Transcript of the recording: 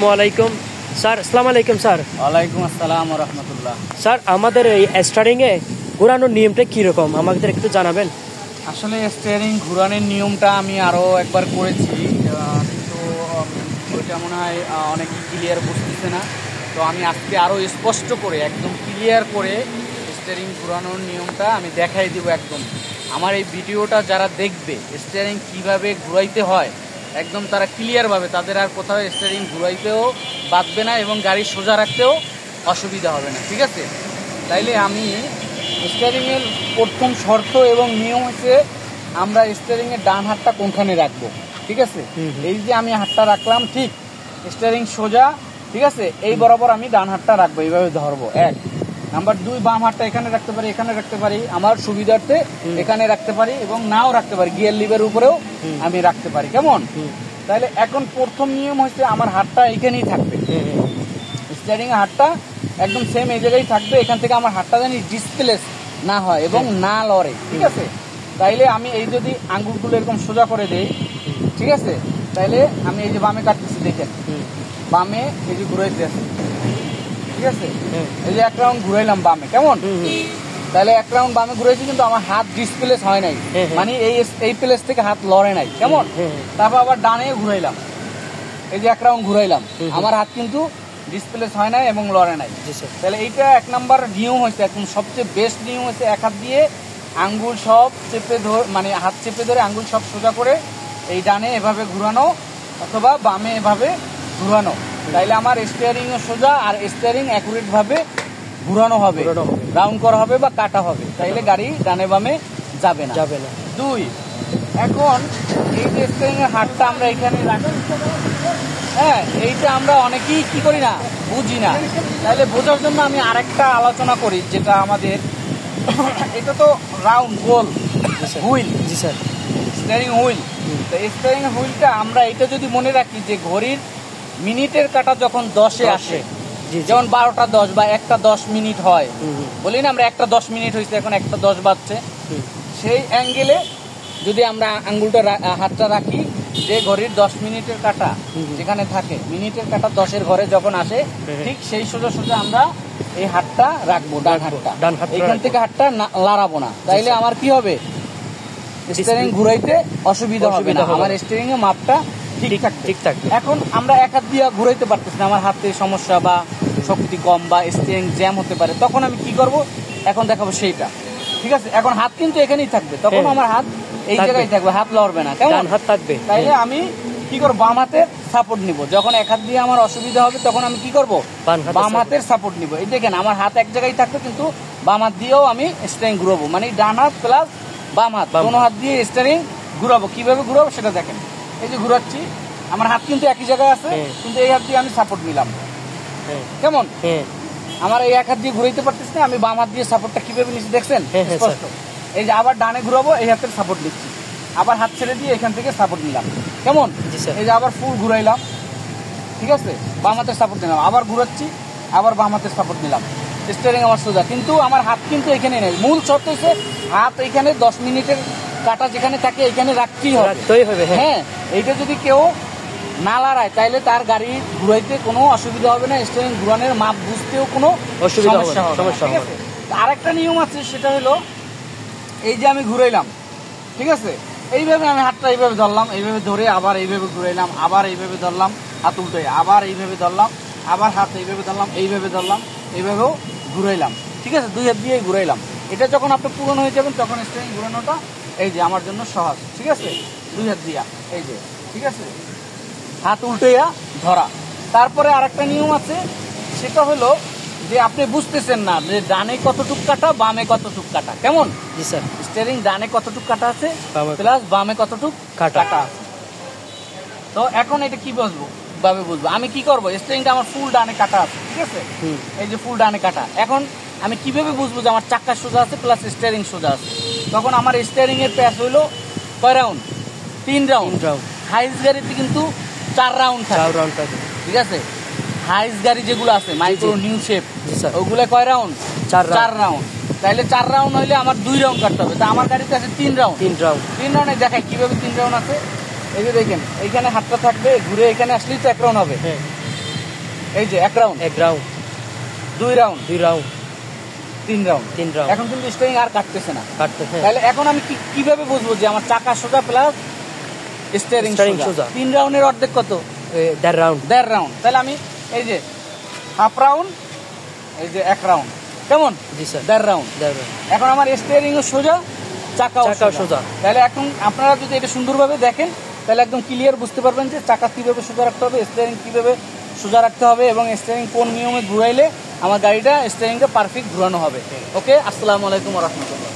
ওয়ালাইকুম স্যার, আসসালামু আলাইকুম স্যার। ওয়ালাইকুম আসসালাম ওয়া রাহমাতুল্লাহ। স্যার, আমাদের এই স্টারিংয়ে ঘোরানোর নিয়মটা কীরকম আমাদের একটু জানাবেন? আসলে স্টিয়ারিং ঘোরানোর নিয়মটা আমি আরও একবার করেছি, কিন্তু ওইটা মনে হয় অনেকে ক্লিয়ার বুঝতেছে না। তো আমি আজকে আরও স্পষ্ট করে একদম ক্লিয়ার করে স্টিয়ারিং ঘোরানোর নিয়মটা আমি দেখাই দিব। একদম আমার এই ভিডিওটা যারা দেখবে স্টিয়ারিং কীভাবে ঘুরাইতে হয় একদম তারা ক্লিয়ারভাবে, তাদের আর কোথাও স্টিয়ারিং ঘুরাইতেও বাঁধবে না এবং গাড়ি সোজা রাখতেও অসুবিধা হবে না। ঠিক আছে, তাইলে আমি স্টিয়ারিংয়ের প্রথম শর্ত এবং নিয়ম হচ্ছে আমরা স্টিয়ারিংয়ের ডান হাতটা কোনখানে রাখবো। ঠিক আছে, এই যে আমি হাতটা রাখলাম, ঠিক স্টিয়ারিং সোজা, ঠিক আছে, এই বরাবর আমি ডান হাতটা রাখবো, এইভাবে ধরবো। এক নাম্বার 2, বাম হাতটা এখানে রাখতে পারি, এখানে রাখতে পারি, আমার সুবিধার্থে এখানে রাখতে পারি এবং নাও রাখতে পারি, গিয়ার লিভের উপরেও আমি রাখতে পারি। কেমন? তাহলে এখন প্রথম নিয়ম হচ্ছে আমার হাতটা এইখানেই থাকবে, স্টিয়ারিং এর হাতটা একদম সেম এই জায়গায় থাকবে। এখান থেকে আমার হাতটা জানি ডিসপ্লেস না হয় এবং না লড়ে। ঠিক আছে, তাইলে আমি এই যদি আঙ্গুলগুলো এরকম সোজা করে দেই, ঠিক আছে, তাইলে আমি এই যে বামে কাটতেছি, দেখেন বামে এই যে ঘুরাইতে আছে, ঠিক আছে, এই যে এক রাউন্ড ঘুরাইলাম বামে। কেমন? তাহলে এক রাউন্ড বামে ঘুরাইছি কিন্তু আমার হাত ডিসপ্লেস হয় নাই, মানে এই প্লেস থেকে হাত লড়ে নাই। কেমন? তারপর আবার ডানে ঘুরাইলাম, এই যে এক রাউন্ড ঘুরাইলাম, আমার হাত কিন্তু ডিসপ্লেস হয় নাই এবং লড়ে নাই। তাহলে এইটা এক নাম্বার নিয়ম হয়েছে, একদম সবচেয়ে বেস্ট নিয়ম হয়েছে এক হাত দিয়ে আঙ্গুল সব চেপে ধরে, মানে হাত চেপে ধরে আঙ্গুল সব সোজা করে এই ডানে এভাবে ঘুরানো অথবা বামে এভাবে ঘুরানো। তাইলে আমার স্টিয়ারিং ও সোজা আর স্টিয়ারিং অ্যাকুরেট ভাবে ঘুরানো হবে, রাউন্ড করা হবে বা কাটা হবে, তাইলে গাড়ি ডানে বামে যাবে না। 2, এখন এই যে স্টিয়ারিং এর হাতটা আমরা এখানে রাখি, হ্যাঁ, এইটা আমরা অনেকেই কি করি না, বুঝি না। তাহলে বোঝার জন্য আমি আরেকটা আলোচনা করি, যেটা আমাদের এটা তো রাউন্ড গোল হুইল, জি স্যার, স্টিয়ারিং হুইল। তো স্টিয়ারিং হুইলটা আমরা এটা যদি মনে রাখি যে ঘড়ির মিনিটের কাটা যখন 10-এ আসে, যেমন 12টা 10 বা 1টা 10 মিনিট হয়, বলি না আমরা 1টা 10 মিনিট হয়েছে, এখন 1টা 10 বাজছে, সেই অ্যাঙ্গেলে যদি আমরা আঙ্গুলটা হাতটা রাখি, যে ঘড়ির 10 মিনিটের কাটা যেখানে থাকে, মিনিটের কাটা 10-এর ঘরে যখন আসে, ঠিক সেই সোজা সোজা আমরা এই হাতটা রাখবো, ডান হাতটা, এখান থেকে হাতটা লাড়াবো না। তাইলে আমার কি হবে, স্টিয়ারিং ঘুরাইতে অসুবিধা হবে না, আমার স্টিয়ারিং এর মাপটা ঠিক থাকবে। এখন আমরা এক হাত দিয়ে ঘুরাইতে পারতেছি না, আমার হাতে সমস্যা বা শক্তি কম বা স্টিয়ারিং জ্যাম হতে পারে, তখন আমি কি করব, এখন দেখাবো সেইটা। ঠিক আছে, এখন হাত কিন্তু এখানেই থাকবে, তখন আমার হাত এই জায়গায় থাকবে, হাত লড়বে না। কেমন? হাত থাকবে। তাইলে আমি কি করবো, বাম হাতের সাপোর্ট নিব। যখন এক হাত দিয়ে আমার অসুবিধা হবে তখন আমি কি করব, বাম হাতের সাপোর্ট নিব। এই দেখেন আমার হাত এক জায়গায় থাকবে, কিন্তু বাম হাত দিয়েও আমি স্টিয়ারিং ঘুরাবো, মানে ডান হাত প্লাস বাম হাত, কোনো হাত দিয়ে স্টিয়ারিং ঘুরাবো। কিভাবে ঘুরাবো সেটা দেখেন, এই যে ঘুরাচ্ছি, আমার হাত কিন্তু একই জায়গায় আছে, কিন্তু এই হাত দিয়ে আমি সাপোর্ট নিলাম। কেমন? আমার এই এক হাত দিয়ে ঘুরাইতে পারতেছি না, আমি বাম হাত দিয়ে সাপোর্টটা কিভাবে নিচ্ছি দেখছেন স্পষ্ট। এই যে আবার ডানে ঘুরাবো, এই হাতের সাপোর্ট নিচ্ছি, আবার হাত ছেড়ে দিয়ে এখান থেকে সাপোর্ট নিলাম। কেমন? এই যে আবার ফুল ঘুরাইলাম, ঠিক আছে, বাম হাতের সাপোর্ট নিলাম, আবার ঘুরাচ্ছি, আবার বাম হাতের সাপোর্ট নিলাম, স্টিয়ারিং আমার সোজা, কিন্তু আমার হাত কিন্তু এখানে নেই। মূল শর্ত হচ্ছে হাত এখানে 10 মিনিটের কাটা যেখানে থাকে এখানে রাখতেই হবে। হ্যাঁ, এইটা যদি কেউ না লড়ায় তাইলে তার গাড়ি ঘুরাইতে কোনো অসুবিধা হবে না, স্টিয়ারিং ঘুরানোর মাপ বুঝতেও কোনো সমস্যা হবে না। আরেকটা নিয়ম আছে, সেটা হলো এই যে আমি ঘুরাইলাম, ঠিক আছে, এইভাবে আমি হাতটা এইভাবে ধরলাম, এইভাবে ধরে আবার এইভাবে ঘুরাইলাম, আবার এইভাবে ধরলাম, হাত উল্টে আবার এইভাবে ধরলাম, আবার হাত এইভাবে ধরলাম, এইভাবে ধরলাম, এইভাবেও ঘুরাইলাম। ঠিক আছে, 2 হাত দিয়ে ঘুরাইলাম। এটা যখন আপনি পূরণ হয়ে যাবেন তখন স্টিয়ারিং ঘুরানোটা এই যে আমার জন্য সহজ। ঠিক আছে, 2 হাত দিয়া এই যে, ঠিক আছে, হাত উল্টেয়া ধরা। তারপরে আরেকটা নিয়ম আছে, সেটা হলো যে আপনি বুঝতেছেন না যে ডানে কতটুক কাটা, বামে কতটুক কাটা। কেমন? জি স্যার, স্টিয়ারিং ডানে কতটুক কাটা আছে প্লাস বামে কতটুক কাটা আছে। তো এখন এটা কি বুঝবো, আমি কি করবো, স্টিয়ারিংটা আমার ফুল ডানে কাটা আছে, ঠিক আছে, এই যে ফুল ডানে কাটা। এখন আমি কিভাবে বুঝবো যে আমার চাক্কা সোজা আছে প্লাস স্টিয়ারিং সোজা আছে? তখন আমার স্টিয়ারিং এর প্যাচ হইলো কয় রাউন্ড? 3 রাউন্ড। হাইস গাড়িতে কিন্তু 4 রাউন্ড থাকে। ঠিক আছে, হাইস গাড়ি যেগুলো আছে মাইক্রো নিউ শেপ, ওগুলো কয় রাউন্ড? 4 রাউন্ড। তাইলে 4 রাউন্ড হইলে আমার 2 রাউন্ড কাটতে হবে। তা আমার গাড়িতে আছে 3 রাউন্ড। 3 রাউন্ডে দেখাই কিভাবে 3 রাউন্ড আছে। এই যে দেখেন, এইখানে হাতটা থাকবে, ঘুরে এখানে আসলেই তো 1 রাউন্ড হবে। এই যে 1 round, 1 round, 2 round, 2 round, 3 round. 3 round. এখন কিন্তু স্টিয়ারিং আর কাটতেছে না। কাটতেছে। তাহলে এখন আমি কিভাবে বুঝবো যে আমার চাকা সোজা প্লাস স্টিয়ারিং সোজা? 3 রাউন্ডের অর্ধেক কত? 1.5 রাউন্ড। 1.5 রাউন্ড। তাহলে আমি এই যে হাফ রাউন্ড, এই যে 1 রাউন্ড, কেমন? জি স্যার। 1.5 রাউন্ড। এখন আমার স্টিয়ারিং ও সোজা, চাকাও সোজা। তাহলে এখন আপনারা যদি এটা সুন্দরভাবে দেখেন তাহলে একদম ক্লিয়ার বুঝতে পারবেন যে চাকা কিভাবে সোজা রাখতে হবে, স্টিয়ারিং কিভাবে সোজা রাখতে হবে, এবং স্টিয়ারিং কোন নিয়মে ঘুরাইলে আমার গাড়িটা স্টিয়ারিংটা পারফেক্ট ঘুরানো হবে। ওকে, আসসালামু আলাইকুম ওয়া রাহমাতুল্লাহ।